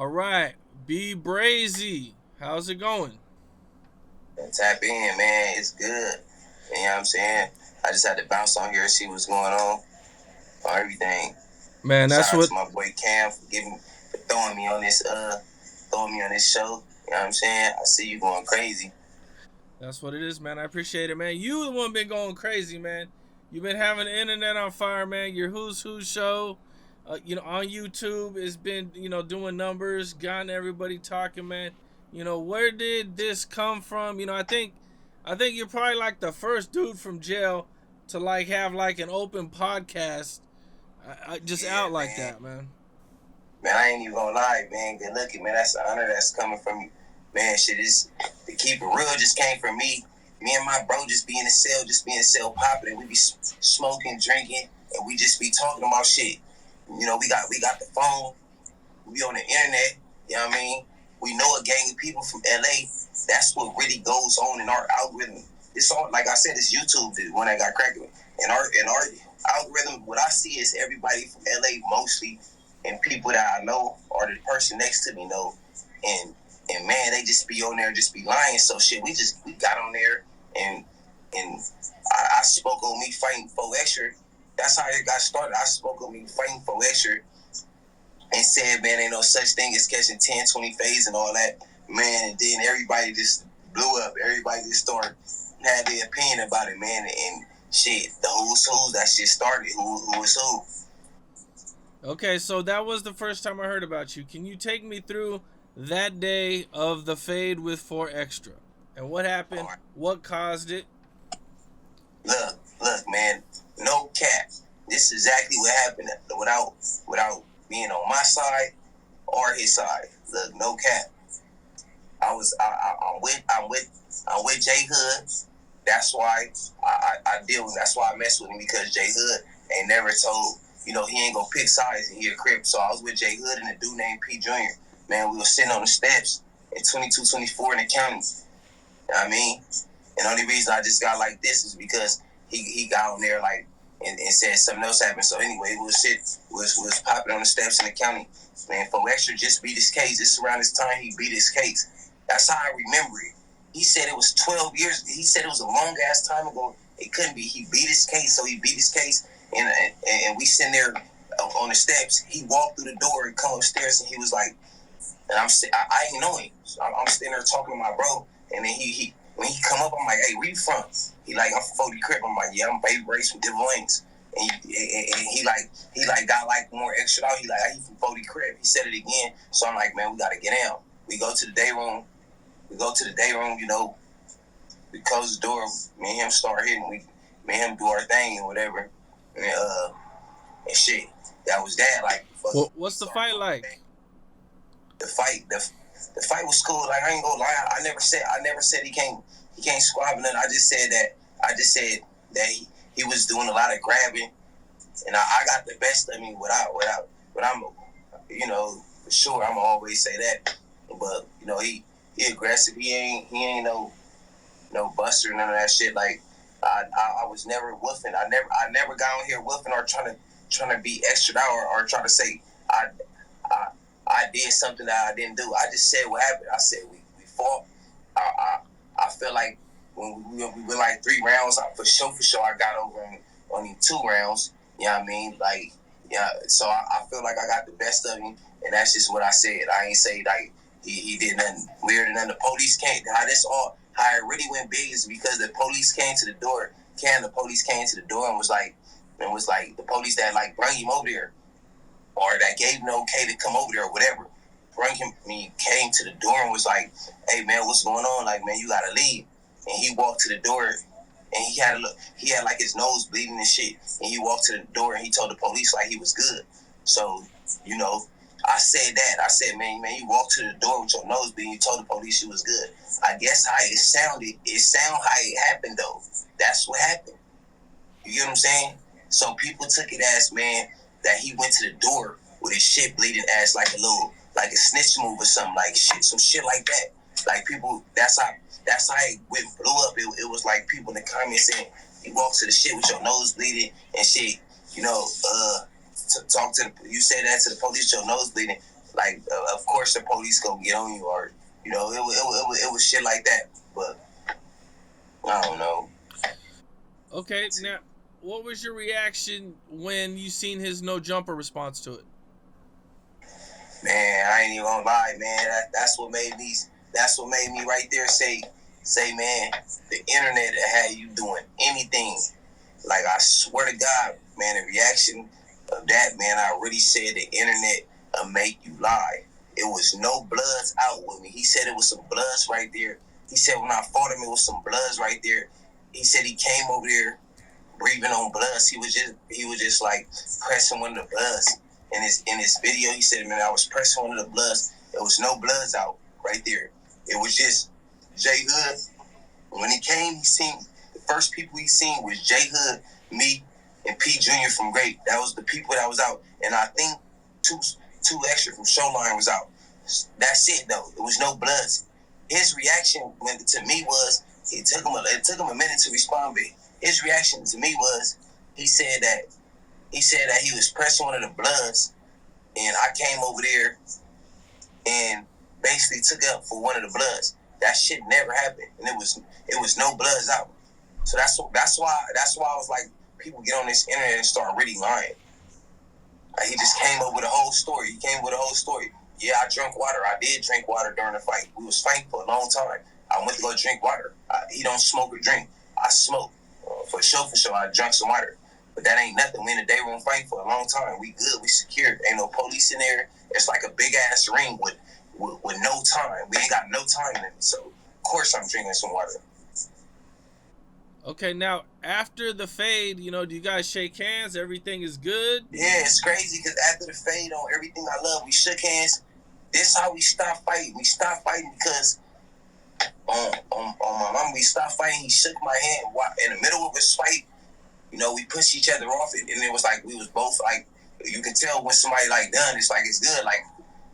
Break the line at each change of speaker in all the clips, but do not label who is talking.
All right, be Brazy. How's it going?
Tap in, man. It's good. You know what I'm saying? I just had to bounce on here and see what's going on everything.
Man,
Shout
that's
out
what
to my boy Cam for throwing me on this show. You know what I'm saying? I see you going crazy.
that's what it is, man. I appreciate it, man. You the one been going crazy, man. You've been having the internet on fire, man. Your Who's Who show, on YouTube, has been doing numbers, gotten everybody talking, man. Where did this come from? I think you're probably like the first dude from jail to like have like an open podcast, just
Yeah,
out like
man.
that, man.
Man, I ain't even gonna lie, man. Good looking, man. That's the honor that's coming from you. Man, shit is to keep it real just came from me. Me and my bro just be in the cell, popping, and we be smoking, drinking, and we just be talking about shit. We got the phone. We on the internet. You know what I mean? We know a gang of people from LA. That's what really goes on in our algorithm. It's all like I said, it's YouTube, the one that got cracked. In our algorithm, what I see is everybody from LA mostly, and people that I know or the person next to me know. And and man, they just be on there, just be lying. So shit, we got on there and I spoke on me fighting for extra. That's how it got started. I spoke on me fighting for extra and said, man, ain't no such thing as catching 10, 20 phase and all that. Man, and then everybody just blew up. Everybody just started, had their opinion about it, man. And shit, the who's who, that shit started. Who was who?
Okay, so that was the first time I heard about you. Can you take me through that day of the fade with 4 extra? And what happened?
Right.
What caused it?
Look, man, no cap. This is exactly what happened without being on my side or his side. Look, no cap. I'm with J Hood. That's why I deal with. That's why I mess with him because J Hood ain't never told. He ain't gonna pick sides and he a crip. So I was with J Hood and a dude named P Junior. Man, we were sitting on the steps in 22, 24 in the county. You know what I mean? And the only reason I just got like this is because he got on there like and said something else happened. So anyway, we was popping on the steps in the county. Man, for extra just beat his case. This around this time he beat his case. That's how I remember it. He said it was 12 years. He said it was a long ass time ago. It couldn't be. He beat his case, so he beat his case, and we sitting there on the steps. He walked through the door and come upstairs, and he was like, and I ain't know him. So I'm sitting there talking to my bro, and then he when he come up, I'm like, hey, where you from? He like, I'm from 40 Crip. I'm like, yeah, I'm Baby Brace from Devil Wings. And he got like more extra out. He like, he from 40 Crip. He said it again. So I'm like, man, we gotta get down. We go to the day room. We close the door. Me and him start hitting. Me and him do our thing and whatever. And shit. That was that. Like, fucking
What's the
start
fight
doing our thing.
like?
The fight was cool. Like I ain't gonna lie, I never said he can't squab nothing. I just said that he was doing a lot of grabbing, and I got the best of me without. But I'm, for sure I'm always say that. But he aggressive. He ain't no buster, none of that shit. Like I was never woofing. I never got on here woofing or trying to be extra out or try to say I I I did something that I didn't do. I just said what happened. I said we fought. I feel like when we went like 3 rounds, for sure I got over in only 2 rounds. You know what I mean? Like, yeah. So I feel like I got the best of him, and that's just what I said. I ain't say like he did nothing weird, and then the police came. How it really went big is because the police came to the door. The police came to the door and was like the police that like bring him over there or that gave him the okay to come over there or whatever. Came to the door and was like, hey man, what's going on? Like, man, you gotta leave. And he walked to the door and he had like his nose bleeding and shit. And he walked to the door and he told the police like he was good. So, you know, I said that. I said, man, you walked to the door with your nose bleeding, you told the police you was good. I guess how it sound how it happened though. That's what happened. You get what I'm saying? So people took it as, man, that he went to the door with his shit bleeding ass like a snitch move or something, like shit, some shit like that. Like people, that's how it went blew up. It was like people in the comments saying, you walk to the shit with your nose bleeding and shit, talk to you say that to the police, your nose bleeding. like of course the police go get on you, or it was shit like that. But I don't know.
Okay, now what was your reaction when you seen his no jumper response to it?
Man, I ain't even gonna lie, man. That's what made me. That's what made me right there say, man, the internet had you doing anything. Like I swear to God, man, the reaction of that, man, I really said the internet make you lie. It was no bloods out with me. He said it was some bloods right there. He said when I fought him, it was some bloods right there. He said he came over there breathing on bloods. He was just like pressing one of the bloods. In his video, he said, man, I was pressing one of the bloods. There was no bloods out right there. It was just J Hood. When he came, he seen the first people he seen was J Hood, me, and P Junior from Great. That was the people that was out, and I think two extra from Showline was out. That's it though. There was no bloods. His reaction to me was it took him a minute to respond, but his reaction to me was he said that he was pressing one of the bloods, and I came over there and basically took up for one of the bloods. That shit never happened, and it was no bloods out. So that's why I was like, people get on this internet and start really lying. Like, he just came up with a whole story. He came with a whole story. Yeah, I drank water. I did drink water during the fight. We was fighting for a long time. I went to go drink water. He don't smoke or drink. I smoke. For sure. I drank some water. But that ain't nothing. We in the day room fighting for a long time. We good. We secured. Ain't no police in there. It's like a big ass ring with no time. We ain't got no time in it. So of course I'm drinking some water.
Okay, now after the fade, do you guys shake hands? Everything is good?
Yeah, it's crazy because after the fade on Everything I Love, we shook hands. This how we stopped fighting. We stopped fighting because on my mom, we stopped fighting. He shook my hand in the middle of his fight. We pushed each other off it, and it was like we was both like, you can tell when somebody like done, it's like it's good. Like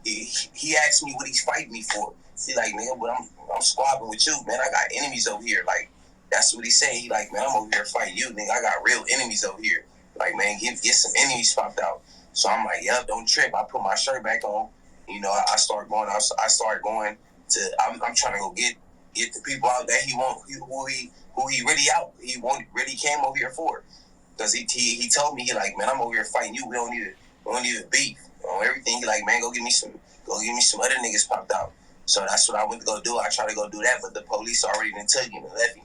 he asked me what he's fighting me for. He like, nigga, but I'm squabbling with you, man. I got enemies over here. Like that's what he said. He like, man, I'm over here fighting you, nigga. I got real enemies over here. Like, man, get some enemies popped out. So I'm like, yep, don't trip. I put my shirt back on. I start going. I started going to. I'm trying to go get the people out that he want. Who he really out. He really came over here for. Because he told me, he like, man, I'm over here fighting you. We don't need to beef on everything. He like, man, go give me some other niggas popped out. So that's what I went to go do. I tried to go do that, but the police already done took him and left him.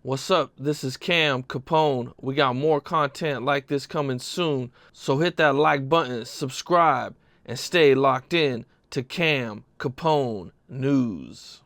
What's up? This is Cam Capone. We got more content like this coming soon, so hit that like button, subscribe, and stay locked in to Cam Capone News.